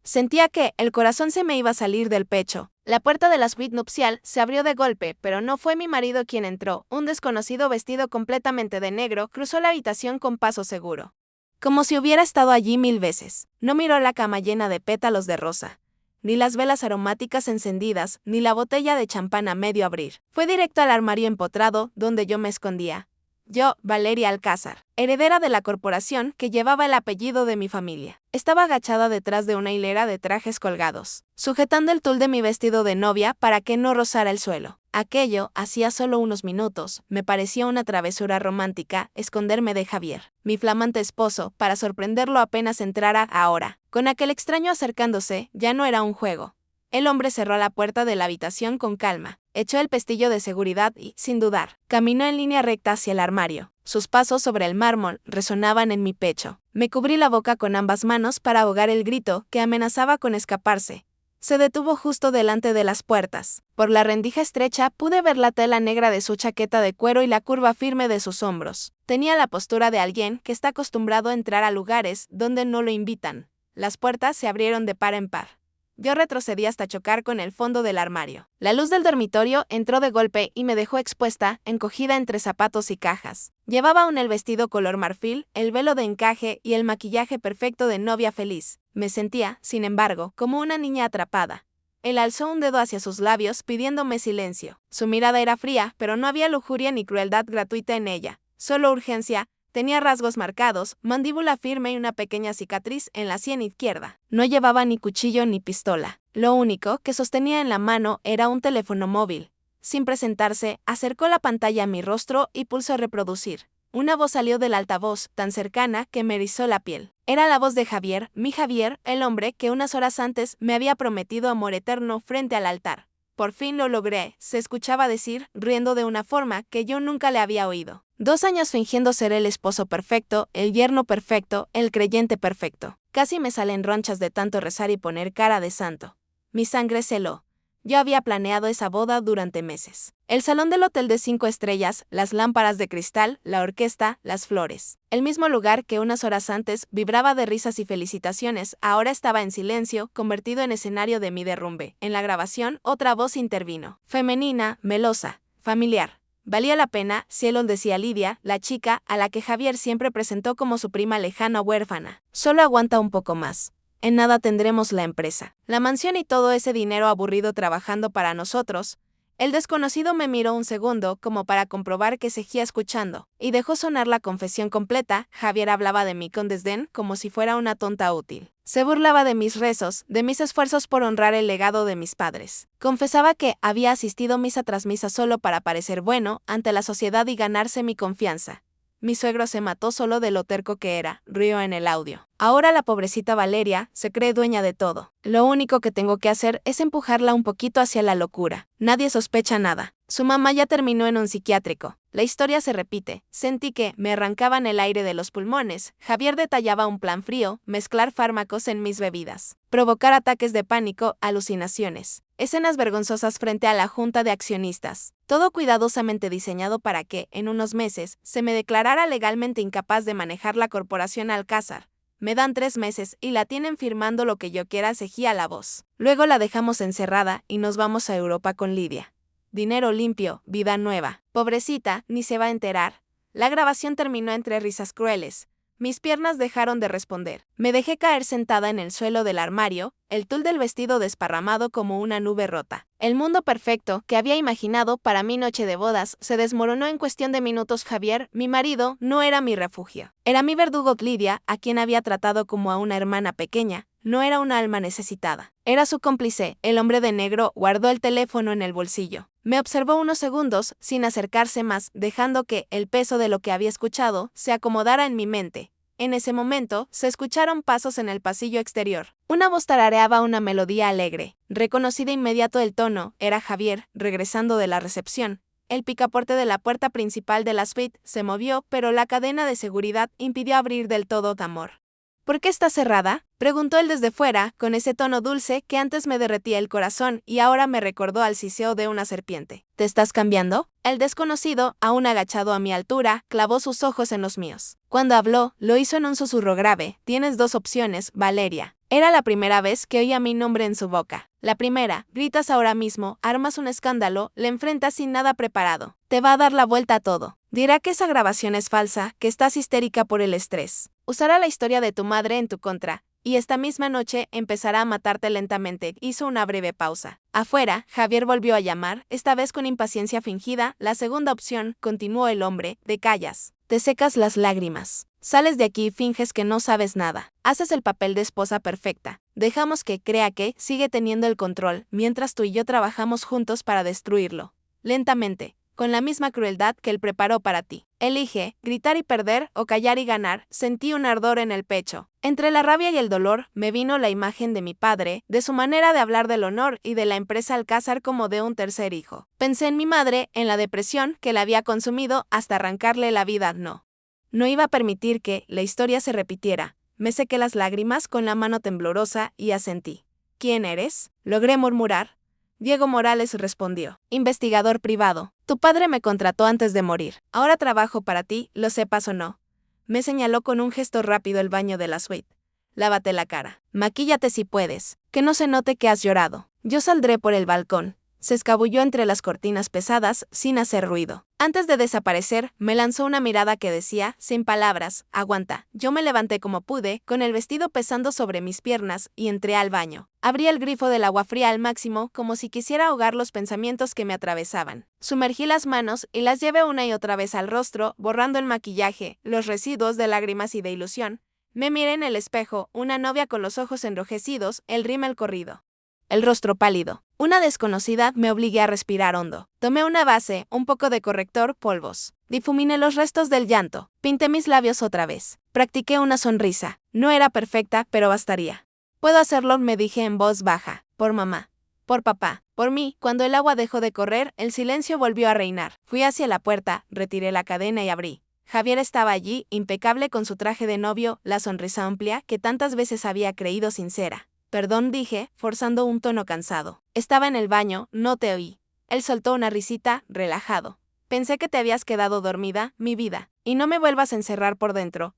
Sentía que el corazón se me iba a salir del pecho. La puerta de la suite nupcial se abrió de golpe, pero no fue mi marido quien entró. Un desconocido vestido completamente de negro cruzó la habitación con paso seguro, como si hubiera estado allí 1000 veces. No miró la cama llena de pétalos de rosa, ni las velas aromáticas encendidas, ni la botella de champán a medio abrir. Fue directo al armario empotrado, donde yo me escondía. Yo, Valeria Alcázar, heredera de la corporación que llevaba el apellido de mi familia. Estaba agachada detrás de una hilera de trajes colgados, sujetando el tul de mi vestido de novia para que no rozara el suelo. Aquello, hacía solo unos minutos, me parecía una travesura romántica esconderme de Javier, mi flamante esposo, para sorprenderlo apenas entrara. Ahora, con aquel extraño acercándose, ya no era un juego. El hombre cerró la puerta de la habitación con calma, echó el pestillo de seguridad y, sin dudar, caminó en línea recta hacia el armario. Sus pasos sobre el mármol resonaban en mi pecho. Me cubrí la boca con ambas manos para ahogar el grito que amenazaba con escaparse. Se detuvo justo delante de las puertas. Por la rendija estrecha pude ver la tela negra de su chaqueta de cuero y la curva firme de sus hombros. Tenía la postura de alguien que está acostumbrado a entrar a lugares donde no lo invitan. Las puertas se abrieron de par en par. Yo retrocedí hasta chocar con el fondo del armario. La luz del dormitorio entró de golpe y me dejó expuesta, encogida entre zapatos y cajas. Llevaba aún el vestido color marfil, el velo de encaje y el maquillaje perfecto de novia feliz. Me sentía, sin embargo, como una niña atrapada. Él alzó un dedo hacia sus labios pidiéndome silencio. Su mirada era fría, pero no había lujuria ni crueldad gratuita en ella, solo urgencia. Tenía rasgos marcados, mandíbula firme y una pequeña cicatriz en la sien izquierda. No llevaba ni cuchillo ni pistola. Lo único que sostenía en la mano era un teléfono móvil. Sin presentarse, acercó la pantalla a mi rostro y pulsó reproducir. Una voz salió del altavoz, tan cercana que me erizó la piel. Era la voz de Javier, mi Javier, el hombre que unas horas antes me había prometido amor eterno frente al altar. Por fin lo logré, se escuchaba decir, riendo de una forma que yo nunca le había oído. 2 años fingiendo ser el esposo perfecto, el yerno perfecto, el creyente perfecto. Casi me salen ronchas de tanto rezar y poner cara de santo. Mi sangre se heló. Yo había planeado esa boda durante meses. El salón del hotel de 5 estrellas, las lámparas de cristal, la orquesta, las flores. El mismo lugar que unas horas antes vibraba de risas y felicitaciones, ahora estaba en silencio, convertido en escenario de mi derrumbe. En la grabación, otra voz intervino. Femenina, melosa, familiar. Valía la pena, cielo, decía Lidia, la chica a la que Javier siempre presentó como su prima lejana huérfana. Solo aguanta un poco más. En nada tendremos la empresa, la mansión y todo ese dinero aburrido trabajando para nosotros. El desconocido me miró un segundo como para comprobar que seguía escuchando, y dejó sonar la confesión completa. Javier hablaba de mí con desdén como si fuera una tonta útil. Se burlaba de mis rezos, de mis esfuerzos por honrar el legado de mis padres. Confesaba que había asistido misa tras misa solo para parecer bueno ante la sociedad y ganarse mi confianza. Mi suegro se mató solo de lo terco que era, rió en el audio. Ahora la pobrecita Valeria se cree dueña de todo. Lo único que tengo que hacer es empujarla un poquito hacia la locura. Nadie sospecha nada. Su mamá ya terminó en un psiquiátrico. La historia se repite. Sentí que me arrancaban el aire de los pulmones. Javier detallaba un plan frío, mezclar fármacos en mis bebidas, provocar ataques de pánico, alucinaciones, escenas vergonzosas frente a la junta de accionistas. Todo cuidadosamente diseñado para que, en unos meses, se me declarara legalmente incapaz de manejar la corporación Alcázar. Me dan 3 meses y la tienen firmando lo que yo quiera, cejía la voz. Luego la dejamos encerrada y nos vamos a Europa con Lidia. Dinero limpio, vida nueva. Pobrecita, ni se va a enterar. La grabación terminó entre risas crueles. Mis piernas dejaron de responder. Me dejé caer sentada en el suelo del armario, el tul del vestido desparramado como una nube rota. El mundo perfecto que había imaginado para mi noche de bodas se desmoronó en cuestión de minutos. Javier, mi marido, no era mi refugio. Era mi verdugo Lidia, a quien había tratado como a una hermana pequeña. No era un alma necesitada. Era su cómplice. El hombre de negro guardó el teléfono en el bolsillo. Me observó unos segundos, sin acercarse más, dejando que el peso de lo que había escuchado se acomodara en mi mente. En ese momento, se escucharon pasos en el pasillo exterior. Una voz tarareaba una melodía alegre. Reconocí de inmediato el tono. Era Javier, regresando de la recepción. El picaporte de la puerta principal de la suite se movió, pero la cadena de seguridad impidió abrir del todo. Tamor. ¿Por qué está cerrada?, preguntó él desde fuera, con ese tono dulce que antes me derretía el corazón y ahora me recordó al siseo de una serpiente. ¿Te estás cambiando? El desconocido, aún agachado a mi altura, clavó sus ojos en los míos. Cuando habló, lo hizo en un susurro grave. Tienes dos opciones, Valeria. Era la primera vez que oía mi nombre en su boca. La primera, gritas ahora mismo, armas un escándalo, le enfrentas sin nada preparado. Te va a dar la vuelta a todo. Dirá que esa grabación es falsa, que estás histérica por el estrés. Usará la historia de tu madre en tu contra. Y esta misma noche empezará a matarte lentamente. Hizo una breve pausa. Afuera, Javier volvió a llamar, esta vez con impaciencia fingida. La segunda opción, continuó el hombre, te callas. Te secas las lágrimas. Sales de aquí y finges que no sabes nada. Haces el papel de esposa perfecta. Dejamos que crea que sigue teniendo el control, mientras tú y yo trabajamos juntos para destruirlo. Lentamente, con la misma crueldad que él preparó para ti. Elige, gritar y perder o callar y ganar. Sentí un ardor en el pecho. Entre la rabia y el dolor, me vino la imagen de mi padre, de su manera de hablar del honor y de la empresa Alcázar como de un tercer hijo. Pensé en mi madre, en la depresión que la había consumido hasta arrancarle la vida. No iba a permitir que la historia se repitiera. Me sequé las lágrimas con la mano temblorosa y asentí. ¿Quién eres?, logré murmurar. Diego Morales respondió. Investigador privado. Tu padre me contrató antes de morir. Ahora trabajo para ti, lo sepas o no. Me señaló con un gesto rápido el baño de la suite. Lávate la cara. Maquíllate si puedes. Que no se note que has llorado. Yo saldré por el balcón. Se escabulló entre las cortinas pesadas, sin hacer ruido. Antes de desaparecer, me lanzó una mirada que decía, sin palabras, aguanta. Yo me levanté como pude, con el vestido pesando sobre mis piernas, y entré al baño. Abrí el grifo del agua fría al máximo, como si quisiera ahogar los pensamientos que me atravesaban. Sumergí las manos y las llevé una y otra vez al rostro, borrando el maquillaje, los residuos de lágrimas y de ilusión. Me miré en el espejo, una novia con los ojos enrojecidos, el rímel corrido. El rostro pálido. Una desconocida me obligué a respirar hondo. Tomé una base, un poco de corrector, polvos. Difuminé los restos del llanto. Pinté mis labios otra vez. Practiqué una sonrisa. No era perfecta, pero bastaría. Puedo hacerlo, me dije en voz baja. Por mamá. Por papá. Por mí. Cuando el agua dejó de correr, el silencio volvió a reinar. Fui hacia la puerta, retiré la cadena y abrí. Javier estaba allí, impecable con su traje de novio, la sonrisa amplia que tantas veces había creído sincera. Perdón, dije, forzando un tono cansado. Estaba en el baño, no te oí. Él soltó una risita, relajado. Pensé que te habías quedado dormida, mi vida, y no me vuelvas a encerrar por dentro.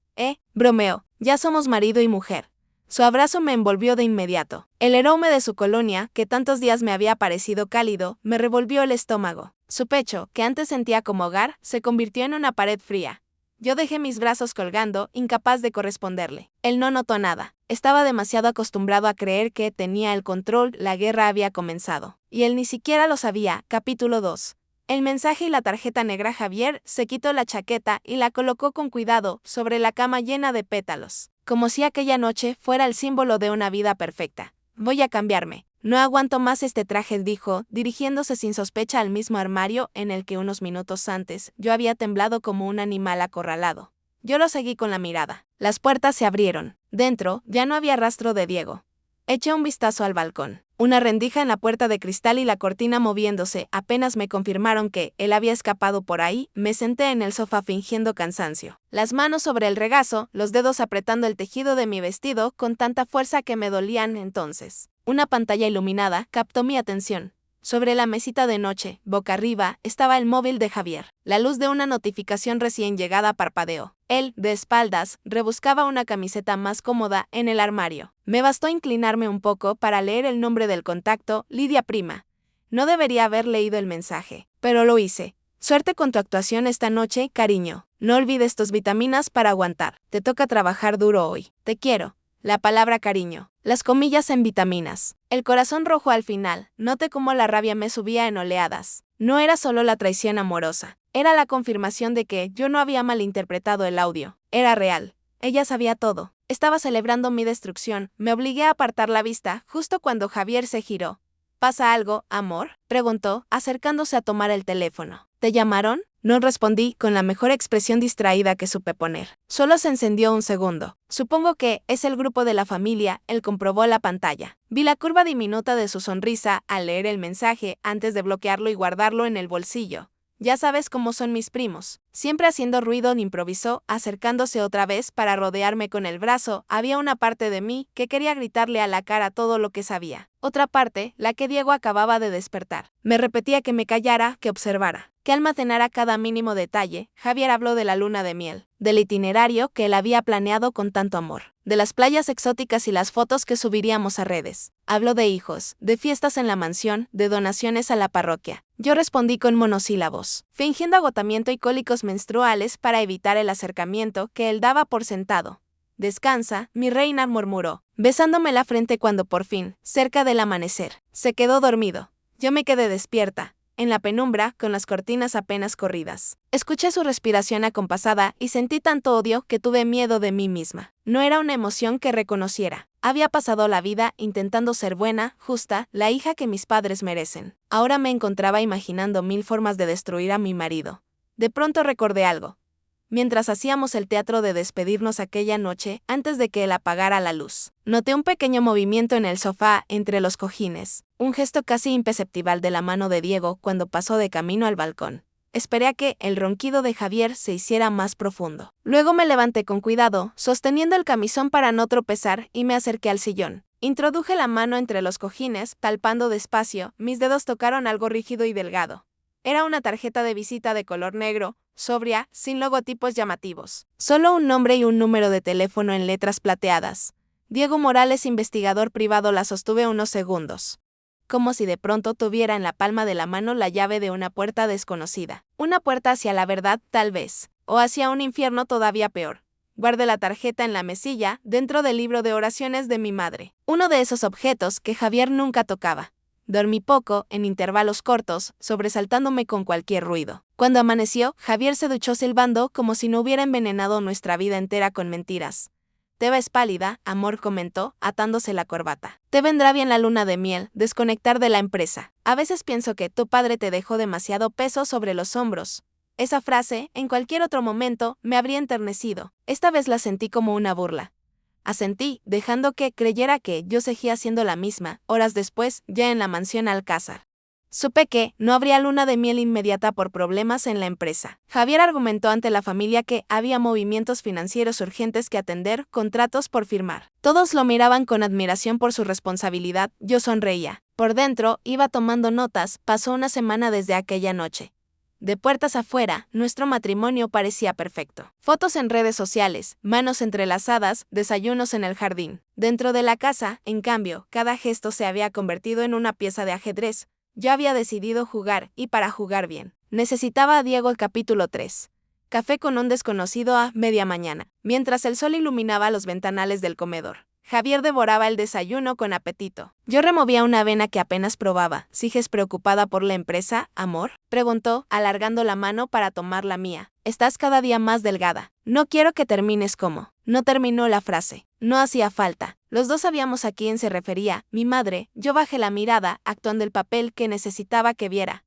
Bromeo, ya somos marido y mujer. Su abrazo me envolvió de inmediato. El aroma de su colonia, que tantos días me había parecido cálido, me revolvió el estómago. Su pecho, que antes sentía como hogar, se convirtió en una pared fría. Yo dejé mis brazos colgando, incapaz de corresponderle. Él no notó nada. Estaba demasiado acostumbrado a creer que tenía el control, la guerra había comenzado. Y él ni siquiera lo sabía. Capítulo 2. El mensaje y la tarjeta negra. Javier se quitó la chaqueta y la colocó con cuidado sobre la cama llena de pétalos. Como si aquella noche fuera el símbolo de una vida perfecta. Voy a cambiarme. No aguanto más este traje, dijo, dirigiéndose sin sospecha al mismo armario en el que unos minutos antes yo había temblado como un animal acorralado. Yo lo seguí con la mirada. Las puertas se abrieron. Dentro, ya no había rastro de Diego. Eché un vistazo al balcón. Una rendija en la puerta de cristal y la cortina moviéndose. Apenas me confirmaron que él había escapado por ahí, me senté en el sofá fingiendo cansancio. Las manos sobre el regazo, los dedos apretando el tejido de mi vestido con tanta fuerza que me dolían entonces. Una pantalla iluminada captó mi atención. Sobre la mesita de noche, boca arriba, estaba el móvil de Javier. La luz de una notificación recién llegada parpadeó. Él, de espaldas, rebuscaba una camiseta más cómoda en el armario. Me bastó inclinarme un poco para leer el nombre del contacto, Lidia Prima. No debería haber leído el mensaje, pero lo hice. Suerte con tu actuación esta noche, cariño. No olvides tus vitaminas para aguantar. Te toca trabajar duro hoy. Te quiero. La palabra cariño. Las comillas en vitaminas. El corazón rojo al final. Noté cómo la rabia me subía en oleadas. No era solo la traición amorosa. Era la confirmación de que yo no había malinterpretado el audio. Era real. Ella sabía todo. Estaba celebrando mi destrucción. Me obligué a apartar la vista justo cuando Javier se giró. ¿Pasa algo, amor?, preguntó, acercándose a tomar el teléfono. ¿Te llamaron? No respondí con la mejor expresión distraída que supe poner. Solo se encendió un segundo. Supongo que es el grupo de la familia, él comprobó la pantalla. Vi la curva diminuta de su sonrisa al leer el mensaje antes de bloquearlo y guardarlo en el bolsillo. Ya sabes cómo son mis primos. Siempre haciendo ruido, improvisó, acercándose otra vez para rodearme con el brazo. Había una parte de mí que quería gritarle a la cara todo lo que sabía. Otra parte, la que Diego acababa de despertar. Me repetía que me callara, que observara, que almacenara cada mínimo detalle. Javier habló de la luna de miel, del itinerario que él había planeado con tanto amor, de las playas exóticas y las fotos que subiríamos a redes. Habló de hijos, de fiestas en la mansión, de donaciones a la parroquia. Yo respondí con monosílabos, fingiendo agotamiento y cólicos menstruales para evitar el acercamiento que él daba por sentado. Descansa, mi reina, murmuró, besándome la frente cuando por fin, cerca del amanecer, se quedó dormido. Yo me quedé despierta, en la penumbra, con las cortinas apenas corridas. Escuché su respiración acompasada y sentí tanto odio que tuve miedo de mí misma. No era una emoción que reconociera. Había pasado la vida intentando ser buena, justa, la hija que mis padres merecen. Ahora me encontraba imaginando 1000 formas de destruir a mi marido. De pronto recordé algo. Mientras hacíamos el teatro de despedirnos aquella noche, antes de que él apagara la luz, noté un pequeño movimiento en el sofá entre los cojines, un gesto casi imperceptible de la mano de Diego cuando pasó de camino al balcón. Esperé a que el ronquido de Javier se hiciera más profundo. Luego me levanté con cuidado, sosteniendo el camisón para no tropezar, y me acerqué al sillón. Introduje la mano entre los cojines, palpando despacio. Mis dedos tocaron algo rígido y delgado. Era una tarjeta de visita de color negro, sobria, sin logotipos llamativos. Solo un nombre y un número de teléfono en letras plateadas. Diego Morales, investigador privado. La sostuve unos segundos, como si de pronto tuviera en la palma de la mano la llave de una puerta desconocida. Una puerta hacia la verdad, tal vez, o hacia un infierno todavía peor. Guardé la tarjeta en la mesilla, dentro del libro de oraciones de mi madre. Uno de esos objetos que Javier nunca tocaba. Dormí poco, en intervalos cortos, sobresaltándome con cualquier ruido. Cuando amaneció, Javier se duchó silbando como si no hubiera envenenado nuestra vida entera con mentiras. Te ves pálida, amor, comentó, atándose la corbata. Te vendrá bien la luna de miel, desconectar de la empresa. A veces pienso que tu padre te dejó demasiado peso sobre los hombros. Esa frase, en cualquier otro momento, me habría enternecido. Esta vez la sentí como una burla. Asentí, dejando que creyera que yo seguía haciendo la misma. Horas después, ya en la mansión Alcázar, supe que no habría luna de miel inmediata por problemas en la empresa. Javier argumentó ante la familia que había movimientos financieros urgentes que atender, contratos por firmar. Todos lo miraban con admiración por su responsabilidad. Yo sonreía. Por dentro, iba tomando notas. Pasó una semana desde aquella noche. De puertas afuera, nuestro matrimonio parecía perfecto. Fotos en redes sociales, manos entrelazadas, desayunos en el jardín. Dentro de la casa, en cambio, cada gesto se había convertido en una pieza de ajedrez. Yo había decidido jugar, y para jugar bien, necesitaba a Diego. El capítulo 3. Café con un desconocido a media mañana. Mientras el sol iluminaba los ventanales del comedor, Javier devoraba el desayuno con apetito. Yo removía una avena que apenas probaba. ¿Sigues preocupada por la empresa, amor?, preguntó, alargando la mano para tomar la mía. Estás cada día más delgada. No quiero que termines como. No terminó la frase. No hacía falta. Los dos sabíamos a quién se refería. Mi madre. Yo bajé la mirada, actuando el papel que necesitaba que viera.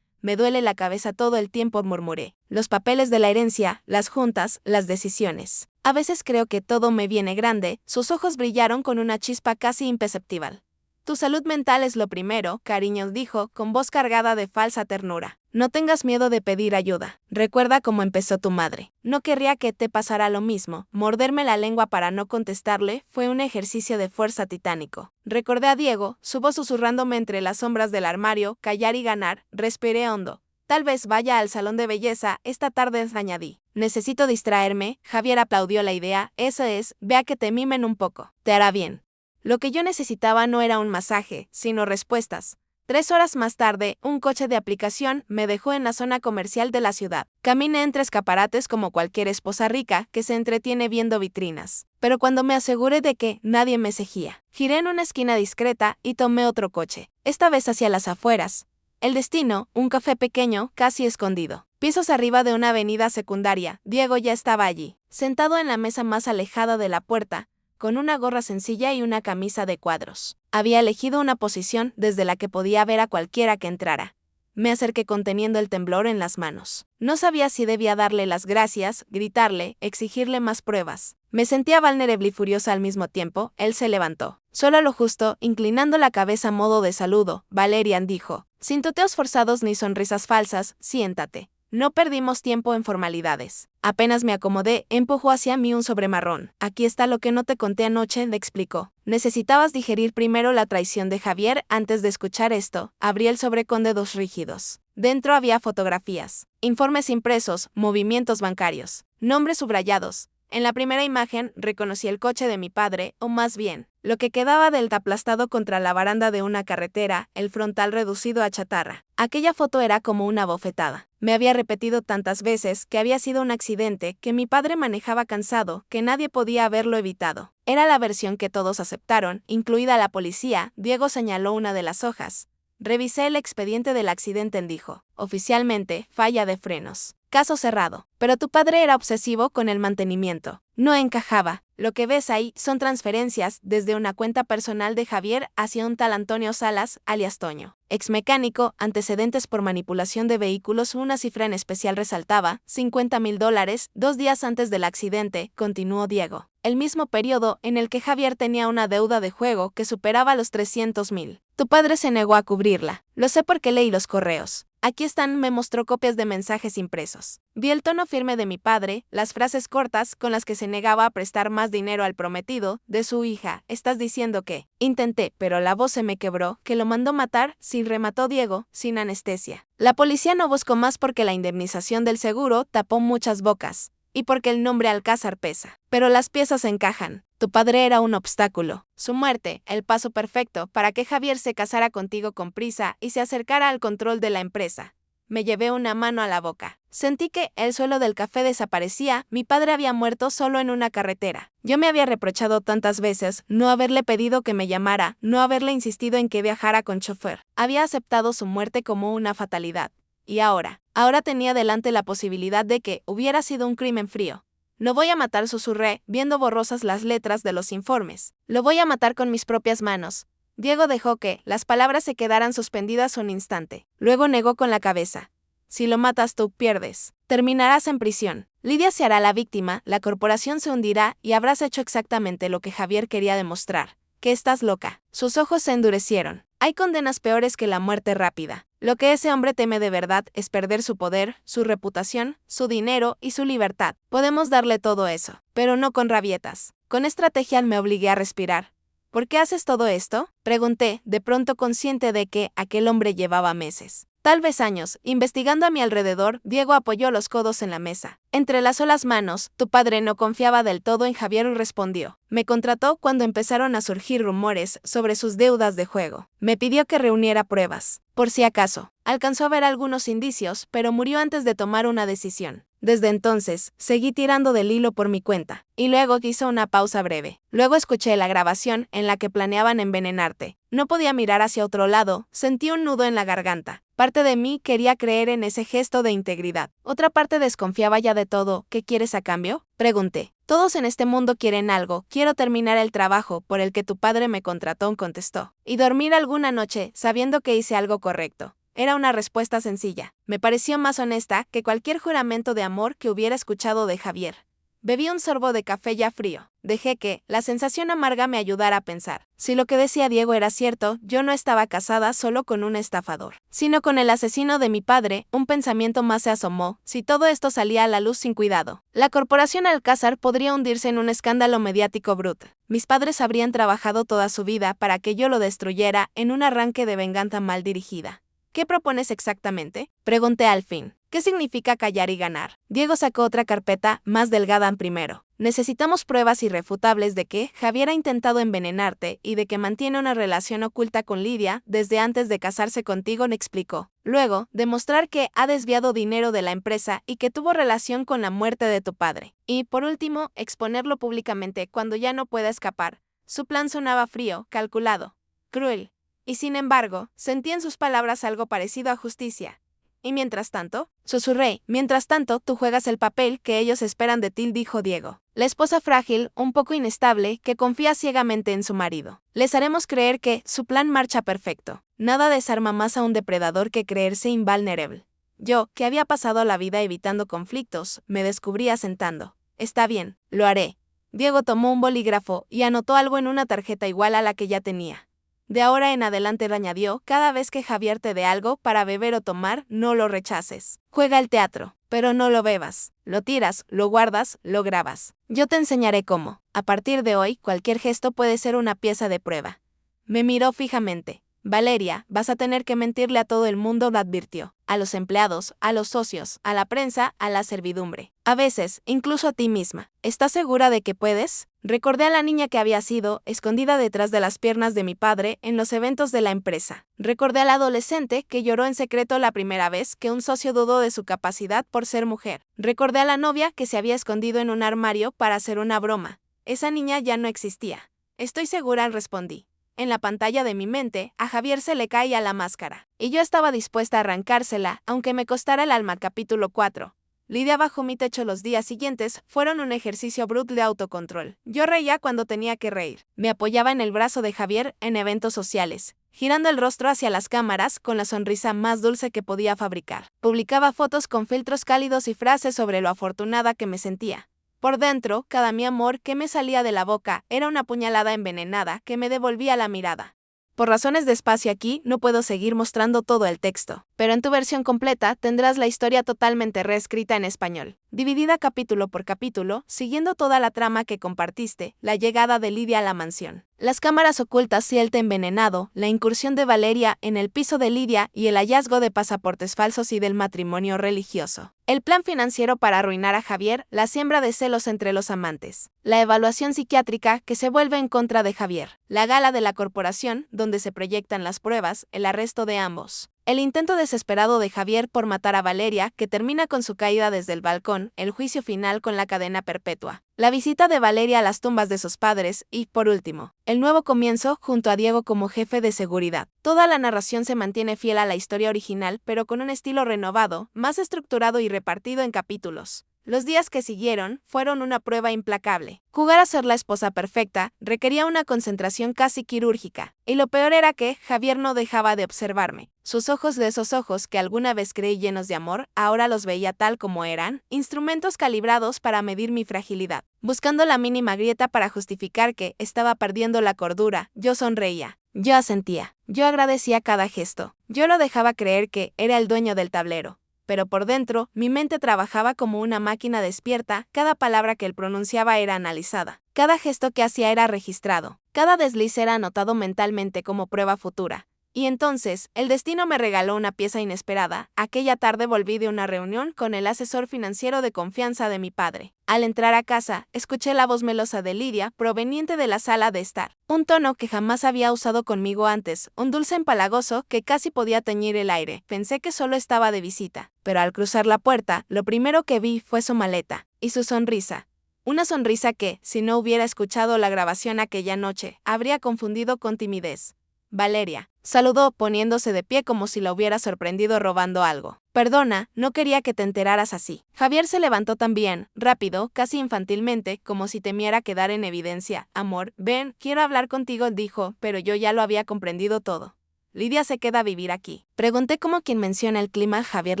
Me duele la cabeza todo el tiempo, murmuré. Los papeles de la herencia, las juntas, las decisiones. A veces creo que todo me viene grande. Sus ojos brillaron con una chispa casi imperceptible. Tu salud mental es lo primero, cariño, dijo, con voz cargada de falsa ternura. No tengas miedo de pedir ayuda. Recuerda cómo empezó tu madre. No querría que te pasara lo mismo. Morderme la lengua para no contestarle fue un ejercicio de fuerza titánico. Recordé a Diego, su voz susurrándome entre las sombras del armario, callar y ganar. Respiré hondo. Tal vez vaya al salón de belleza esta tarde, añadí. Necesito distraerme. Javier aplaudió la idea. Eso es, ve a que te mimen un poco. Te hará bien. Lo que yo necesitaba no era un masaje, sino respuestas. 3 horas más tarde, un coche de aplicación me dejó en la zona comercial de la ciudad. Caminé entre escaparates como cualquier esposa rica que se entretiene viendo vitrinas. Pero cuando me aseguré de que nadie me seguía, giré en una esquina discreta y tomé otro coche, esta vez hacia las afueras. El destino, un café pequeño, casi escondido. Pisos arriba de una avenida secundaria. Diego ya estaba allí, sentado en la mesa más alejada de la puerta, con una gorra sencilla y una camisa de cuadros. Había elegido una posición desde la que podía ver a cualquiera que entrara. Me acerqué conteniendo el temblor en las manos. No sabía si debía darle las gracias, gritarle, exigirle más pruebas. Me sentía vulnerable y furiosa al mismo tiempo. Él se levantó. Solo a lo justo, inclinando la cabeza a modo de saludo. Valerian dijo, sin tuteos forzados ni sonrisas falsas, siéntate. No perdimos tiempo en formalidades. Apenas me acomodé, empujó hacia mí un sobre marrón. Aquí está lo que no te conté anoche, le explicó. Necesitabas digerir primero la traición de Javier antes de escuchar esto. Abrí el sobre con dedos rígidos. Dentro había fotografías, informes impresos, movimientos bancarios, nombres subrayados. En la primera imagen reconocí el coche de mi padre, o más bien, lo que quedaba del aplastado contra la baranda de una carretera, el frontal reducido a chatarra. Aquella foto era como una bofetada. Me había repetido tantas veces que había sido un accidente, que mi padre manejaba cansado, que nadie podía haberlo evitado. Era la versión que todos aceptaron, incluida la policía. Diego señaló una de las hojas. Revisé el expediente del accidente, dijo. Oficialmente, falla de frenos. Caso cerrado. Pero tu padre era obsesivo con el mantenimiento. No encajaba. Lo que ves ahí son transferencias desde una cuenta personal de Javier hacia un tal Antonio Salas, alias Toño. Exmecánico, antecedentes por manipulación de vehículos. Una cifra en especial resaltaba, $50,000, 2 días antes del accidente, continuó Diego. El mismo periodo en el que Javier tenía una deuda de juego que superaba los 300,000. Tu padre se negó a cubrirla. Lo sé porque leí los correos. Aquí están, me mostró copias de mensajes impresos. Vi el tono firme de mi padre, las frases cortas con las que se negaba a prestar más dinero al prometido de su hija. Estás diciendo que intenté, pero la voz se me quebró, que lo mandó matar, sí, remató Diego, sin anestesia. La policía no buscó más porque la indemnización del seguro tapó muchas bocas. Y porque el nombre Alcázar pesa. Pero las piezas encajan. Tu padre era un obstáculo. Su muerte, el paso perfecto para que Javier se casara contigo con prisa y se acercara al control de la empresa. Me llevé una mano a la boca. Sentí que el suelo del café desaparecía. Mi padre había muerto solo en una carretera. Yo me había reprochado tantas veces no haberle pedido que me llamara, no haberle insistido en que viajara con chofer. Había aceptado su muerte como una fatalidad. Y ahora tenía delante la posibilidad de que hubiera sido un crimen frío. Lo voy a matar, susurré, viendo borrosas las letras de los informes. Lo voy a matar con mis propias manos. Diego dejó que las palabras se quedaran suspendidas un instante. Luego negó con la cabeza. Si lo matas tú, pierdes. Terminarás en prisión. Lidia se hará la víctima, la corporación se hundirá y habrás hecho exactamente lo que Javier quería demostrar. Que estás loca. Sus ojos se endurecieron. Hay condenas peores que la muerte rápida. Lo que ese hombre teme de verdad es perder su poder, su reputación, su dinero y su libertad. Podemos darle todo eso, pero no con rabietas. Con estrategia me obligué a respirar. ¿Por qué haces todo esto?, pregunté, de pronto consciente de que aquel hombre llevaba meses, tal vez años, investigando a mi alrededor. Diego apoyó los codos en la mesa. Entrelazó las manos. Tu padre no confiaba del todo en Javier, respondió. Me contrató cuando empezaron a surgir rumores sobre sus deudas de juego. Me pidió que reuniera pruebas. Por si acaso. Alcanzó a ver algunos indicios, pero murió antes de tomar una decisión. Desde entonces, seguí tirando del hilo por mi cuenta. Y luego hizo una pausa breve. Luego escuché la grabación en la que planeaban envenenarte. No podía mirar hacia otro lado, sentí un nudo en la garganta. Parte de mí quería creer en ese gesto de integridad. Otra parte desconfiaba ya de todo. ¿Qué quieres a cambio?, pregunté. Todos en este mundo quieren algo. Quiero terminar el trabajo por el que tu padre me contrató, contestó. Y dormir alguna noche sabiendo que hice algo correcto. Era una respuesta sencilla. Me pareció más honesta que cualquier juramento de amor que hubiera escuchado de Javier. Bebí un sorbo de café ya frío. Dejé que la sensación amarga me ayudara a pensar. Si lo que decía Diego era cierto, yo no estaba casada solo con un estafador, sino con el asesino de mi padre. Un pensamiento más se asomó. Si todo esto salía a la luz sin cuidado, la corporación Alcázar podría hundirse en un escándalo mediático bruto. Mis padres habrían trabajado toda su vida para que yo lo destruyera en un arranque de venganza mal dirigida. ¿Qué propones exactamente?, pregunté al fin. ¿Qué significa callar y ganar? Diego sacó otra carpeta, más delgada primero. Necesitamos pruebas irrefutables de que Javier ha intentado envenenarte y de que mantiene una relación oculta con Lidia desde antes de casarse contigo, me explicó. Luego, demostrar que ha desviado dinero de la empresa y que tuvo relación con la muerte de tu padre. Y, por último, exponerlo públicamente cuando ya no pueda escapar. Su plan sonaba frío, calculado, cruel. Y sin embargo, sentí en sus palabras algo parecido a justicia. Y mientras tanto, susurré, mientras tanto tú juegas el papel que ellos esperan de ti, dijo Diego. La esposa frágil, un poco inestable, que confía ciegamente en su marido. Les haremos creer que su plan marcha perfecto. Nada desarma más a un depredador que creerse invulnerable. Yo, que había pasado la vida evitando conflictos, me descubrí asentando. Está bien, lo haré. Diego tomó un bolígrafo y anotó algo en una tarjeta igual a la que ya tenía. De ahora en adelante, añadió, cada vez que Javier te dé algo para beber o tomar, no lo rechaces. Juega al teatro, pero no lo bebas. Lo tiras, lo guardas, lo grabas. Yo te enseñaré cómo. A partir de hoy, cualquier gesto puede ser una pieza de prueba. Me miró fijamente. Valeria, vas a tener que mentirle a todo el mundo, le advirtió. A los empleados, a los socios, a la prensa, a la servidumbre. A veces, incluso a ti misma. ¿Estás segura de que puedes? Recordé a la niña que había sido, escondida detrás de las piernas de mi padre, en los eventos de la empresa. Recordé al adolescente que lloró en secreto la primera vez que un socio dudó de su capacidad por ser mujer. Recordé a la novia que se había escondido en un armario para hacer una broma. Esa niña ya no existía. Estoy segura, respondí. En la pantalla de mi mente, a Javier se le caía la máscara, y yo estaba dispuesta a arrancársela, aunque me costara el alma. Capítulo 4. Lidia bajo mi techo los días siguientes fueron un ejercicio brutal de autocontrol. Yo reía cuando tenía que reír. Me apoyaba en el brazo de Javier en eventos sociales, girando el rostro hacia las cámaras con la sonrisa más dulce que podía fabricar. Publicaba fotos con filtros cálidos y frases sobre lo afortunada que me sentía. Por dentro, cada mi amor que me salía de la boca era una puñalada envenenada que me devolvía la mirada. Por razones de espacio aquí, no puedo seguir mostrando todo el texto, pero en tu versión completa tendrás la historia totalmente reescrita en español, dividida capítulo por capítulo, siguiendo toda la trama que compartiste, la llegada de Lidia a la mansión, las cámaras ocultas y el té envenenado, la incursión de Valeria en el piso de Lidia y el hallazgo de pasaportes falsos y del matrimonio religioso. El plan financiero para arruinar a Javier, la siembra de celos entre los amantes, la evaluación psiquiátrica que se vuelve en contra de Javier, la gala de la corporación donde se proyectan las pruebas, el arresto de ambos. El intento desesperado de Javier por matar a Valeria, que termina con su caída desde el balcón, el juicio final con la cadena perpetua, la visita de Valeria a las tumbas de sus padres y, por último, el nuevo comienzo junto a Diego como jefe de seguridad. Toda la narración se mantiene fiel a la historia original, pero con un estilo renovado, más estructurado y repartido en capítulos. Los días que siguieron fueron una prueba implacable. Jugar a ser la esposa perfecta requería una concentración casi quirúrgica, y lo peor era que Javier no dejaba de observarme. Sus ojos, de esos ojos que alguna vez creí llenos de amor, ahora los veía tal como eran, instrumentos calibrados para medir mi fragilidad. Buscando la mínima grieta para justificar que estaba perdiendo la cordura, yo sonreía. Yo asentía. Yo agradecía cada gesto. Yo lo dejaba creer que era el dueño del tablero. Pero por dentro, mi mente trabajaba como una máquina despierta, cada palabra que él pronunciaba era analizada, cada gesto que hacía era registrado, cada desliz era anotado mentalmente como prueba futura. Y entonces, el destino me regaló una pieza inesperada. Aquella tarde volví de una reunión con el asesor financiero de confianza de mi padre. Al entrar a casa, escuché la voz melosa de Lidia, proveniente de la sala de estar. Un tono que jamás había usado conmigo antes, un dulce empalagoso que casi podía teñir el aire. Pensé que solo estaba de visita, pero al cruzar la puerta, lo primero que vi fue su maleta y su sonrisa. Una sonrisa que, si no hubiera escuchado la grabación aquella noche, habría confundido con timidez. Valeria, saludó poniéndose de pie como si la hubiera sorprendido robando algo. Perdona, no quería que te enteraras así. Javier se levantó también, rápido, casi infantilmente, como si temiera quedar en evidencia. Amor, ven, quiero hablar contigo, dijo, pero yo ya lo había comprendido todo. Lidia se queda a vivir aquí. Pregunté como quien menciona el clima. Javier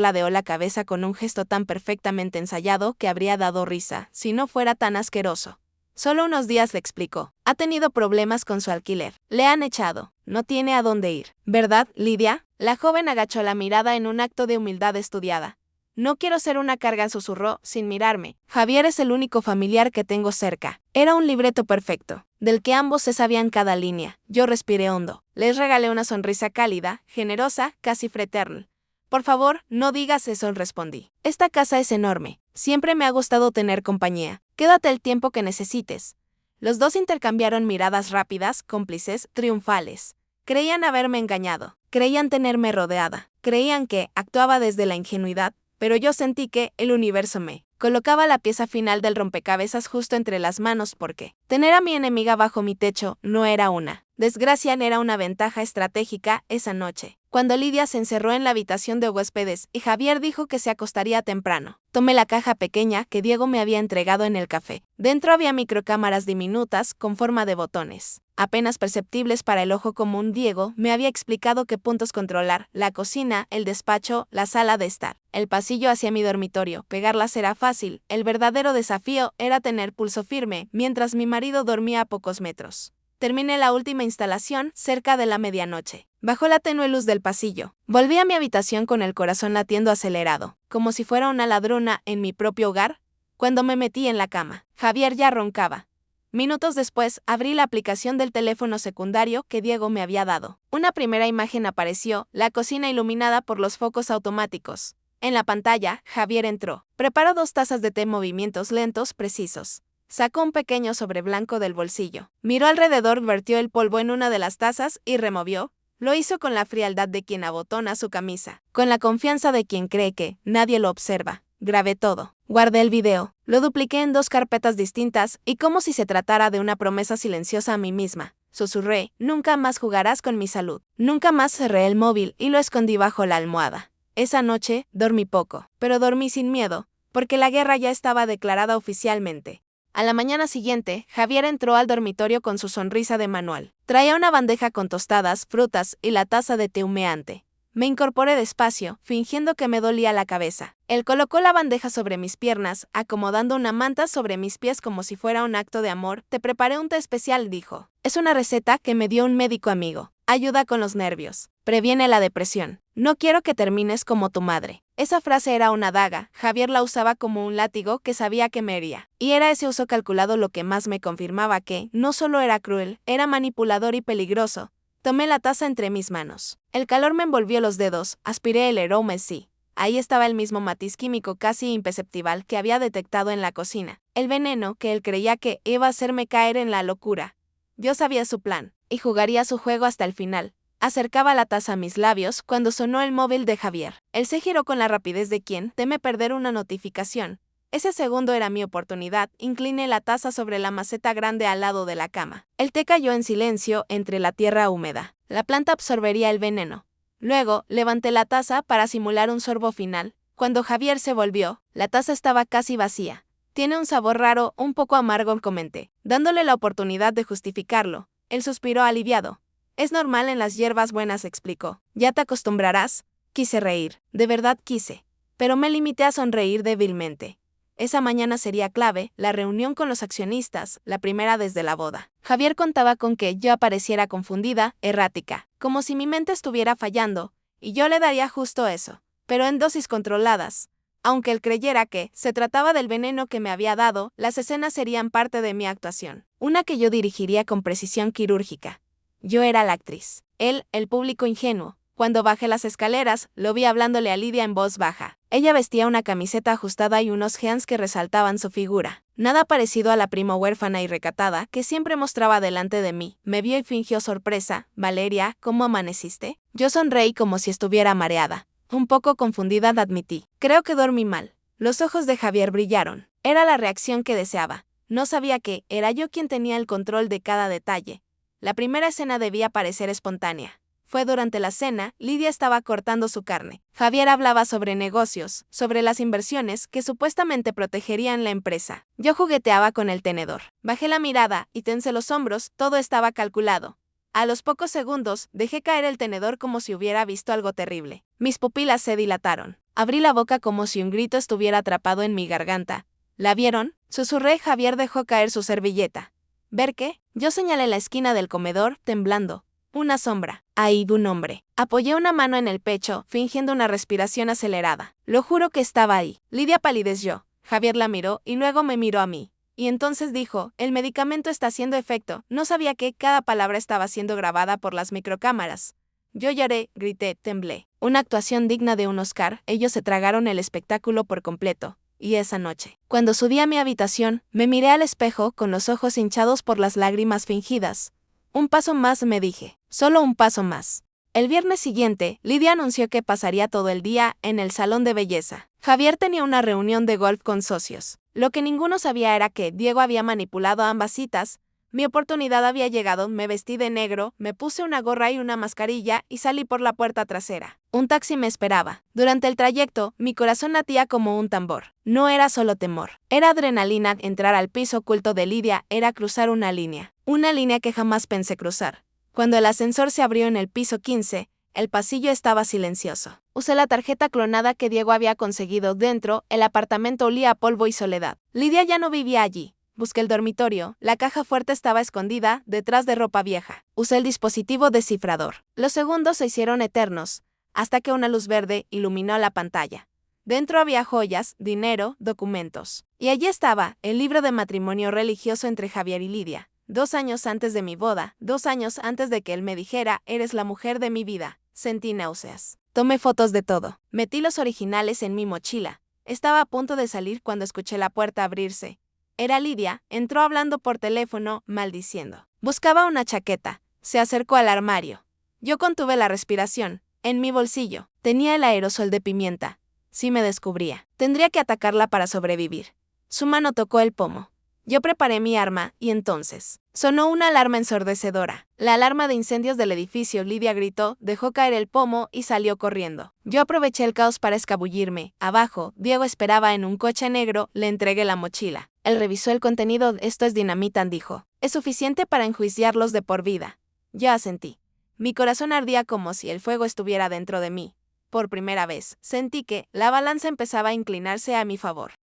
ladeó la cabeza con un gesto tan perfectamente ensayado que habría dado risa, si no fuera tan asqueroso. Solo unos días, le explicó. Ha tenido problemas con su alquiler. Le han echado. No tiene a dónde ir. ¿Verdad, Lidia? La joven agachó la mirada en un acto de humildad estudiada. No quiero ser una carga, susurró, sin mirarme. Javier es el único familiar que tengo cerca. Era un libreto perfecto, del que ambos se sabían cada línea. Yo respiré hondo. Les regalé una sonrisa cálida, generosa, casi fraternal. Por favor, no digas eso, respondí. Esta casa es enorme. Siempre me ha gustado tener compañía. Quédate el tiempo que necesites. Los dos intercambiaron miradas rápidas, cómplices, triunfales. Creían haberme engañado. Creían tenerme rodeada. Creían que actuaba desde la ingenuidad, pero yo sentí que el universo me colocaba la pieza final del rompecabezas justo entre las manos porque tener a mi enemiga bajo mi techo no era una desgracia, era una ventaja estratégica. Esa noche, cuando Lidia se encerró en la habitación de huéspedes y Javier dijo que se acostaría temprano, tomé la caja pequeña que Diego me había entregado en el café. Dentro había microcámaras diminutas con forma de botones, apenas perceptibles para el ojo común. Diego me había explicado qué puntos controlar: la cocina, el despacho, la sala de estar, el pasillo hacia mi dormitorio. Pegarlas era fácil, el verdadero desafío era tener pulso firme mientras mi marido dormía a pocos metros. Terminé la última instalación cerca de la medianoche. Bajo la tenue luz del pasillo, volví a mi habitación con el corazón latiendo acelerado, como si fuera una ladrona en mi propio hogar. Cuando me metí en la cama, Javier ya roncaba. Minutos después, abrí la aplicación del teléfono secundario que Diego me había dado. Una primera imagen apareció, la cocina iluminada por los focos automáticos. En la pantalla, Javier entró. Preparó 2 tazas de té en movimientos lentos, precisos. Sacó un pequeño sobre blanco del bolsillo. Miró alrededor, vertió el polvo en una de las tazas y removió. Lo hizo con la frialdad de quien abotona su camisa, con la confianza de quien cree que nadie lo observa. Grabé todo. Guardé el video. Lo dupliqué en 2 carpetas distintas y como si se tratara de una promesa silenciosa a mí misma. Susurré, nunca más jugarás con mi salud. Nunca más cerré el móvil y lo escondí bajo la almohada. Esa noche, dormí poco, pero dormí sin miedo, porque la guerra ya estaba declarada oficialmente. A la mañana siguiente, Javier entró al dormitorio con su sonrisa de manual. Traía una bandeja con tostadas, frutas y la taza de té humeante. Me incorporé despacio, fingiendo que me dolía la cabeza. Él colocó la bandeja sobre mis piernas, acomodando una manta sobre mis pies como si fuera un acto de amor. Te preparé un té especial, dijo. Es una receta que me dio un médico amigo. Ayuda con los nervios. Previene la depresión. No quiero que termines como tu madre. Esa frase era una daga. Javier la usaba como un látigo que sabía que me hería. Y era ese uso calculado lo que más me confirmaba que no solo era cruel, era manipulador y peligroso. Tomé la taza entre mis manos. El calor me envolvió los dedos, aspiré el aroma y sí. Ahí estaba el mismo matiz químico casi imperceptible que había detectado en la cocina. El veneno que él creía que iba a hacerme caer en la locura. Yo sabía su plan, y jugaría su juego hasta el final. Acercaba la taza a mis labios cuando sonó el móvil de Javier. Él se giró con la rapidez de quien teme perder una notificación. Ese segundo era mi oportunidad. Incliné la taza sobre la maceta grande al lado de la cama. El té cayó en silencio entre la tierra húmeda. La planta absorbería el veneno. Luego, levanté la taza para simular un sorbo final. Cuando Javier se volvió, la taza estaba casi vacía. Tiene un sabor raro, un poco amargo, comenté, dándole la oportunidad de justificarlo. Él suspiró aliviado. Es normal en las hierbas buenas, explicó. Ya te acostumbrarás. Quise reír. De verdad quise. Pero me limité a sonreír débilmente. Esa mañana sería clave, la reunión con los accionistas, la primera desde la boda. Javier contaba con que yo apareciera confundida, errática, como si mi mente estuviera fallando, y yo le daría justo eso, pero en dosis controladas. Aunque él creyera que se trataba del veneno que me había dado, las escenas serían parte de mi actuación, una que yo dirigiría con precisión quirúrgica. Yo era la actriz, él, el público ingenuo. Cuando bajé las escaleras, lo vi hablándole a Lidia en voz baja. Ella vestía una camiseta ajustada y unos jeans que resaltaban su figura. Nada parecido a la prima huérfana y recatada que siempre mostraba delante de mí. Me vio y fingió sorpresa. Valeria, ¿cómo amaneciste? Yo sonreí como si estuviera mareada. Un poco confundida, admití. Creo que dormí mal. Los ojos de Javier brillaron. Era la reacción que deseaba. No sabía que era yo quien tenía el control de cada detalle. La primera escena debía parecer espontánea. Fue durante la cena, Lidia estaba cortando su carne. Javier hablaba sobre negocios, sobre las inversiones que supuestamente protegerían la empresa. Yo jugueteaba con el tenedor. Bajé la mirada y tensé los hombros, todo estaba calculado. A los pocos segundos, dejé caer el tenedor como si hubiera visto algo terrible. Mis pupilas se dilataron. Abrí la boca como si un grito estuviera atrapado en mi garganta. ¿La vieron? Susurré. Javier dejó caer su servilleta. ¿Ver qué? Yo señalé la esquina del comedor, temblando. Una sombra. Ahí un hombre. Apoyé una mano en el pecho, fingiendo una respiración acelerada. Lo juro que estaba ahí. Lidia palideció. Javier la miró y luego me miró a mí. Y entonces dijo, el medicamento está haciendo efecto. No sabía que cada palabra estaba siendo grabada por las microcámaras. Yo lloré, grité, temblé. Una actuación digna de un Oscar. Ellos se tragaron el espectáculo por completo. Y esa noche, cuando subí a mi habitación, me miré al espejo con los ojos hinchados por las lágrimas fingidas. Un paso más, me dije. Solo un paso más. El viernes siguiente, Lidia anunció que pasaría todo el día en el salón de belleza. Javier tenía una reunión de golf con socios. Lo que ninguno sabía era que Diego había manipulado ambas citas. Mi oportunidad había llegado, me vestí de negro, me puse una gorra y una mascarilla y salí por la puerta trasera. Un taxi me esperaba. Durante el trayecto, mi corazón latía como un tambor. No era solo temor. Era adrenalina. Entrar al piso oculto de Lidia era cruzar una línea. Una línea que jamás pensé cruzar. Cuando el ascensor se abrió en el piso 15, el pasillo estaba silencioso. Usé la tarjeta clonada que Diego había conseguido dentro, el apartamento olía a polvo y soledad. Lidia ya no vivía allí. Busqué el dormitorio, la caja fuerte estaba escondida, detrás de ropa vieja. Usé el dispositivo descifrador. Los segundos se hicieron eternos, hasta que una luz verde iluminó la pantalla. Dentro había joyas, dinero, documentos. Y allí estaba, el libro de matrimonio religioso entre Javier y Lidia. 2 años antes de mi boda, 2 años antes de que él me dijera, eres la mujer de mi vida. Sentí náuseas. Tomé fotos de todo. Metí los originales en mi mochila. Estaba a punto de salir cuando escuché la puerta abrirse. Era Lidia, entró hablando por teléfono, maldiciendo. Buscaba una chaqueta. Se acercó al armario. Yo contuve la respiración. En mi bolsillo tenía el aerosol de pimienta. Si me descubría, tendría que atacarla para sobrevivir. Su mano tocó el pomo. Yo preparé mi arma y entonces sonó una alarma ensordecedora. La alarma de incendios del edificio. Lidia gritó, dejó caer el pomo y salió corriendo. Yo aproveché el caos para escabullirme. Abajo, Diego esperaba en un coche negro, le entregué la mochila. Él revisó el contenido. Esto es dinamita, dijo. Es suficiente para enjuiciarlos de por vida. Yo asentí. Mi corazón ardía como si el fuego estuviera dentro de mí. Por primera vez, sentí que la balanza empezaba a inclinarse a mi favor.